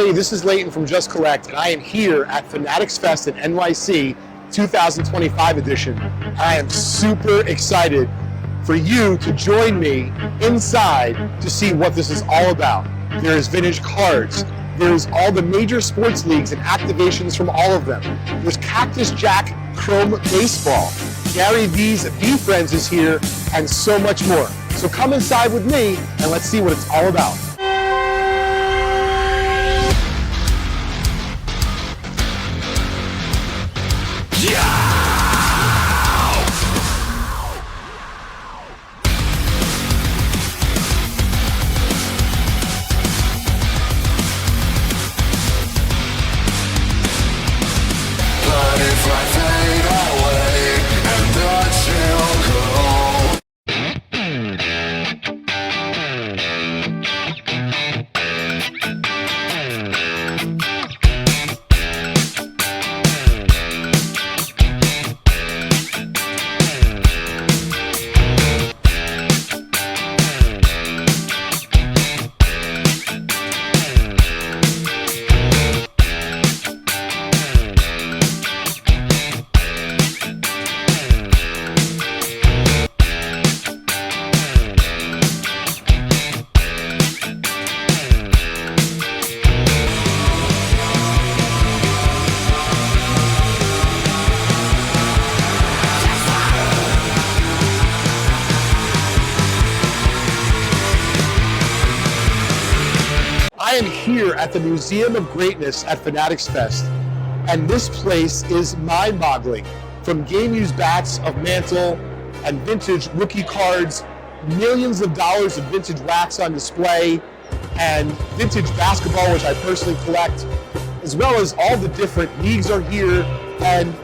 Hey, this is Leighton from Just Collect, and I am here at Fanatics Fest NYC 2025 edition. I am super excited for you to join me inside to see what this is all about. There is vintage cards. There's all the major sports leagues and activations from all of them. There's Cactus Jack Chrome Baseball. Gary V's B-Friends is here, and so much more. So come inside with me, and let's see what it's all about. I am here at the Museum of Greatness at Fanatics Fest, and this place is mind-boggling. From game-used bats of Mantle and vintage rookie cards, millions of dollars of vintage wax on display, and vintage basketball, which I personally collect, as well as all the different leagues are here, and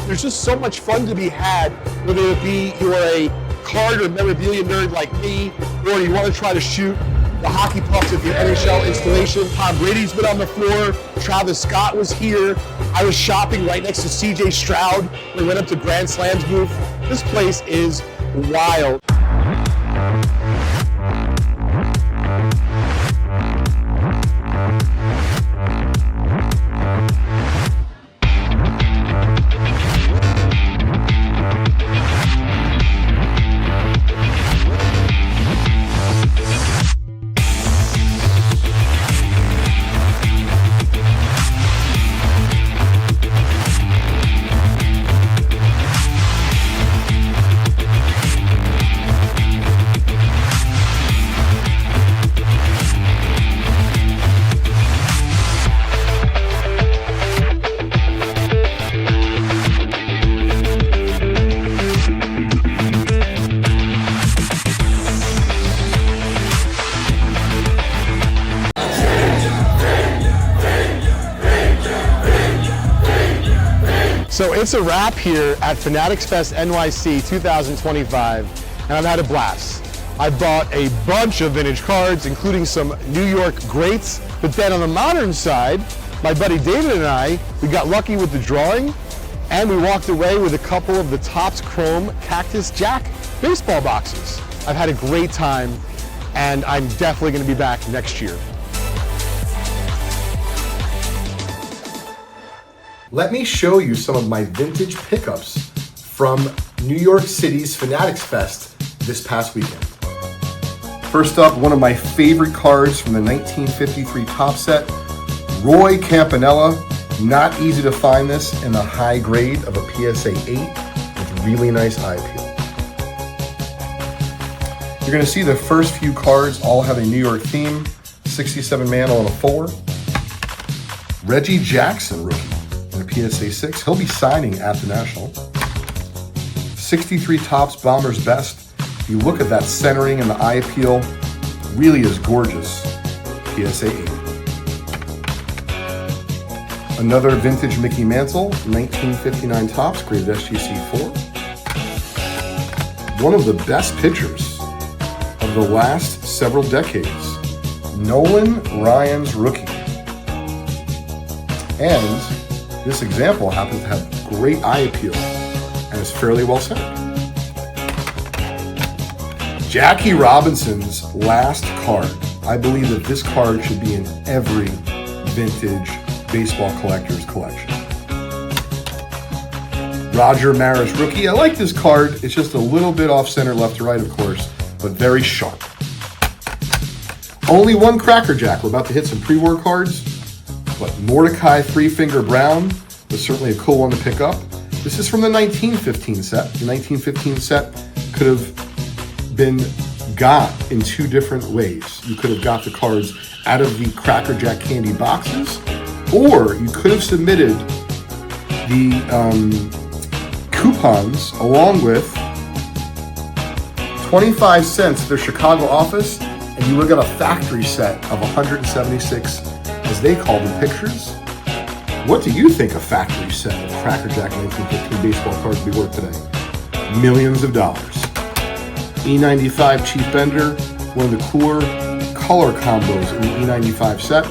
there's just so much fun to be had, whether it be you're a card or memorabilia nerd like me, or you want to try to shoot the hockey pucks at the NHL installation. Tom Brady's been on the floor. Travis Scott was here. I was shopping right next to CJ Stroud. We went up to Grand Slam's booth. This place is wild. So it's a wrap here at Fanatics Fest NYC 2025, and I've had a blast. I bought a bunch of vintage cards, including some New York greats, but then on the modern side, my buddy David and I, we got lucky with the drawing, and we walked away with a couple of the Topps Chrome Cactus Jack baseball boxes. I've had a great time, and I'm definitely going to be back next year. Let me show you some of my vintage pickups from New York City's Fanatics Fest this past weekend. First up, one of my favorite cards from the 1953 Topps set, Roy Campanella. Not easy to find this in the high grade of a PSA 8 with really nice eye appeal. You're going to see the first few cards all have a New York theme, 67 Mantle and a 4. Reggie Jackson rookie. In a PSA 6, he'll be signing at the National. 63 Topps Bombers Best. If you look at that centering and the eye appeal, really is gorgeous. PSA 8. Another vintage Mickey Mantle, 1959 Topps, graded SGC 4. One of the best pitchers of the last several decades, Nolan Ryan's rookie. And this example happens to have great eye appeal and is fairly well centered. Jackie Robinson's last card. I believe that this card should be in every vintage baseball collector's collection. Roger Maris rookie. I like this card. It's just a little bit off center, left to right, of course, but very sharp. Only one Cracker Jack. We're about to hit some pre-war cards, but Mordecai Three-Finger Brown was certainly a cool one to pick up. This is from the 1915 set. The 1915 set could have been got in two different ways. You could have got the cards out of the Cracker Jack candy boxes, or you could have submitted the coupons along with 25 cents to their Chicago office, and you would have got a factory set of 176, as they call them, pictures. What do you think a factory set of Cracker Jack 1915 baseball cards would be worth today? Millions of dollars. E95 Chief Bender, one of the cooler color combos in the E95 set.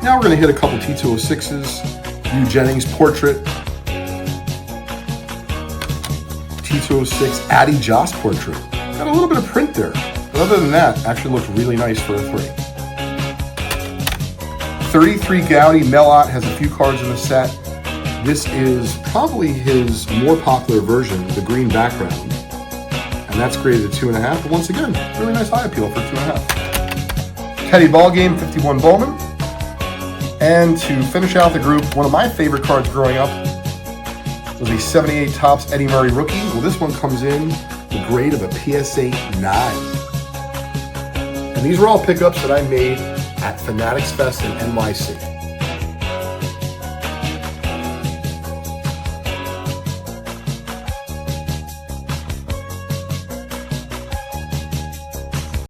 Now we're going to hit a couple T206s. Hugh Jennings portrait. T206 Addie Joss portrait. Got a little bit of print there. But other than that, actually looks really nice for a 3. 33 Gowdy Melot has a few cards in the set. This is probably his more popular version, the green background. And that's graded at 2.5. But once again, really nice eye appeal for 2.5. Teddy Ballgame, 51 Bowman. And to finish out the group, one of my favorite cards growing up was a 78 Topps Eddie Murray rookie. Well, this one comes in the grade of a PSA 9. And these were all pickups that I made at Fanatics Fest in NYC.